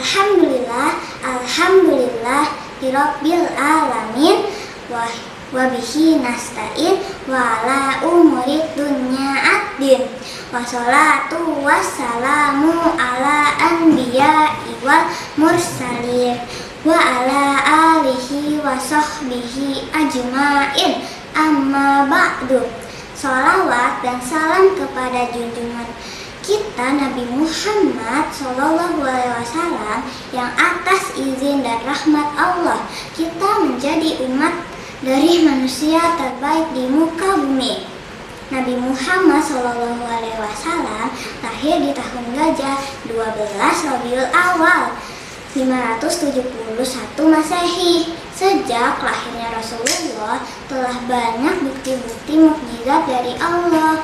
Alhamdulillah Rabbil alamin wa bihi nasta'in wa ala umurid dunya addin wa salatu wassalamu ala anbiya'i wal mursalin wa ala alihi wa sahbihi ajma'in amma ba'du. Sholawat dan salam kepada junjungan kita Nabi Muhammad SAW yang atas izin dan rahmat Allah kita menjadi umat dari manusia terbaik di muka bumi. Nabi Muhammad SAW lahir di tahun Gajah 12 Rabiul Awal 571 Masehi. Sejak lahirnya Rasulullah telah banyak bukti-bukti mukjizat dari Allah.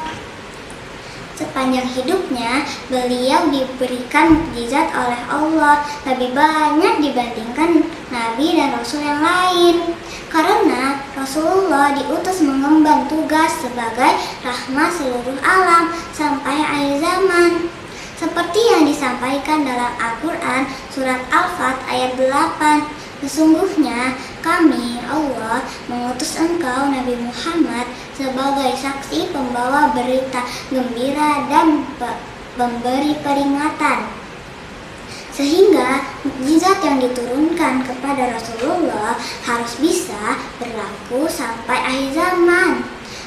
Sepanjang hidupnya, beliau diberikan mukjizat oleh Allah lebih banyak dibandingkan nabi dan rasul yang lain. Karena Rasulullah diutus mengemban tugas sebagai rahmat seluruh alam sampai akhir zaman. Seperti yang disampaikan dalam Al-Quran surat Al-Fat ayat 8. Sesungguhnya kami, Allah, mengutus engkau Nabi Muhammad sebagai saksi pembawa berita gembira dan pemberi peringatan. Sehingga mukjizat yang diturunkan kepada Rasulullah harus bisa berlaku sampai akhir zaman.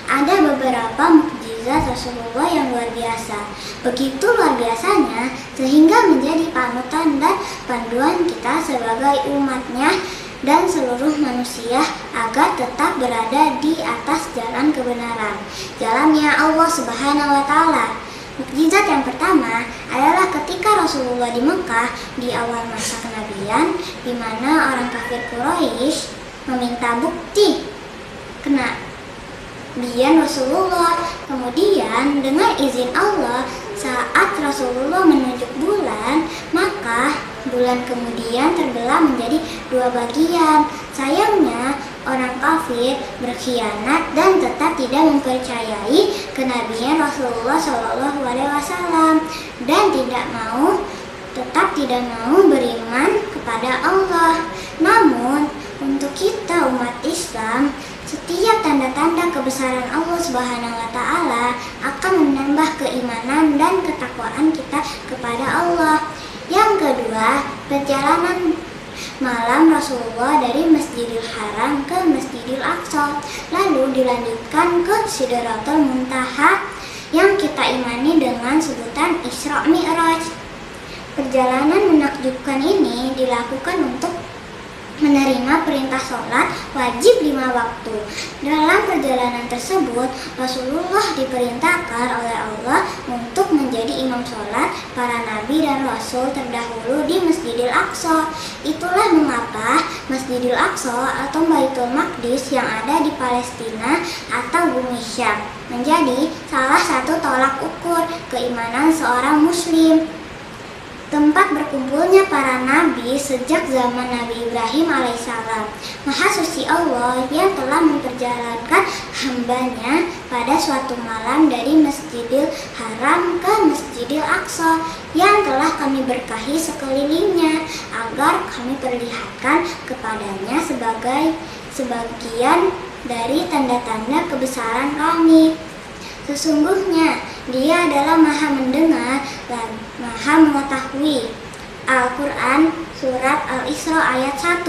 Ada beberapa mukjizat Rasulullah yang luar biasa. Begitu luar biasanya sehingga menjadi panutan dan panduan kita sebagai umatnya dan seluruh manusia agar tetap berada di atas jalan kebenaran, jalannya Allah Subhanahu wa Ta'ala. Mukjizat yang pertama adalah ketika Rasulullah di Mekah di awal masa kenabian, di mana orang kafir Quraisy meminta bukti kenabian Rasulullah. Kemudian dengan izin Allah, saat Rasulullah menunjuk bulan, maka bulan kemudian terbelah menjadi dua bagian. Sayangnya orang kafir berkhianat dan tetap tidak mempercayai kenabian Rasulullah SAW dan tetap tidak mau beriman kepada Allah. Namun untuk kita umat Islam, setiap tanda-tanda kebesaran Allah Subhanahu wa Ta'ala akan menambah keimanan dan ketakwaan kita kepada Allah. Yang kedua, perjalanan malam Rasulullah dari Masjidil Haram ke Masjidil Aqsa, lalu dilanjutkan ke Sidratul Muntaha yang kita imani dengan sebutan Isra Mi'raj. Perjalanan menakjubkan ini dilakukan untuk menerima perintah sholat wajib 5 waktu. Dalam perjalanan tersebut, Rasulullah diperintahkan oleh Allah untuk menjadi imam sholat para nabi dan rasul terdahulu di Masjidil Aqsa. Itulah mengapa Masjidil Aqsa atau Baitul Maqdis yang ada di Palestina atau bumi Syam menjadi salah satu tolak ukur keimanan seorang muslim. Tempat berkumpulnya para nabi sejak zaman Nabi Ibrahim alaihissalam. Maha suci Allah yang telah memperjalankan hambanya pada suatu malam dari Masjidil Haram ke Masjidil Aqsa yang telah kami berkahi sekelilingnya agar kami perlihatkan kepadanya sebagai sebagian dari tanda-tanda kebesaran kami. Sesungguhnya Dia adalah Maha mendengar dan Maha mengetahui. Al-Quran Surat Al-Isra ayat 1.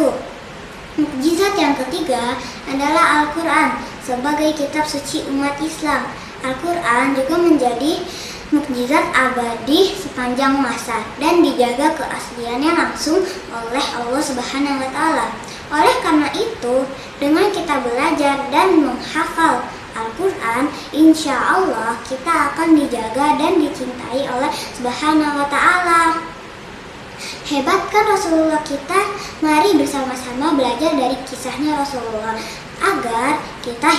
Mukjizat yang ketiga adalah Al-Quran sebagai kitab suci umat Islam. Al-Quran juga menjadi mukjizat abadi sepanjang masa dan dijaga keasliannya langsung oleh Allah Subhanahu wa Ta'ala. Oleh karena itu, dengan kita belajar dan menghafal Al-Quran, insya Allah kita akan dijaga dan dicintai oleh Subhanahu wa Ta'ala. Hebat kan Rasulullah kita? Mari bersama-sama belajar dari kisahnya Rasulullah agar kita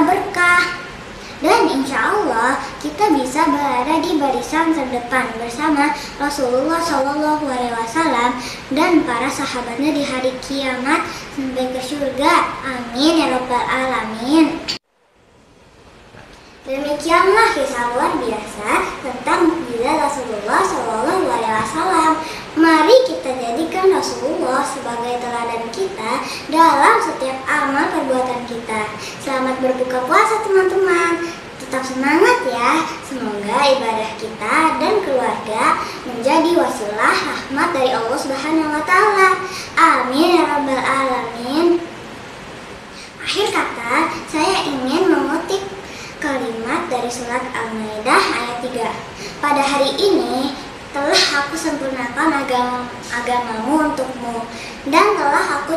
berkah. Dan insya Allah kita bisa berada di barisan terdepan bersama Rasulullah SAW dan para sahabatnya di hari kiamat sampai ke surga. Amin ya Rabbal Alamin. Demikianlah kisah luar biasa tentang mukjizat Rasulullah SAW. berbuka puasa teman-teman. Tetap semangat ya. Semoga ibadah kita dan keluarga menjadi wasilah rahmat dari Allah Subhanahu wa taala. Amin ya rabbal alamin. Akhir kata, saya ingin mengutip kalimat dari surat Al-Maidah ayat 3. Pada hari ini telah aku sempurnakan agamamu untukmu, dan telah aku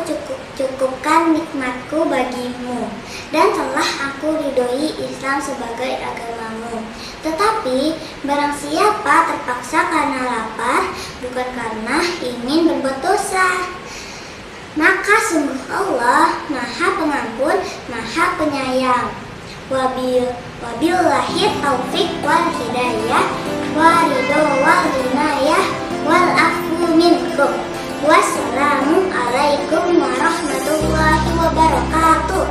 cukupkan nikmatku bagimu, dan telah aku ridhoi Islam sebagai agamamu. Tetapi barang siapa terpaksa karena lapar, bukan karena ingin berbuat dosa, maka sungguh Allah Maha Pengampun, Maha Penyayang. Wabillahi taufik wal hidayah wa ridho wal inayah wal afu minkum. Wassalamu alaikum warahmatullahi wabarakatuh.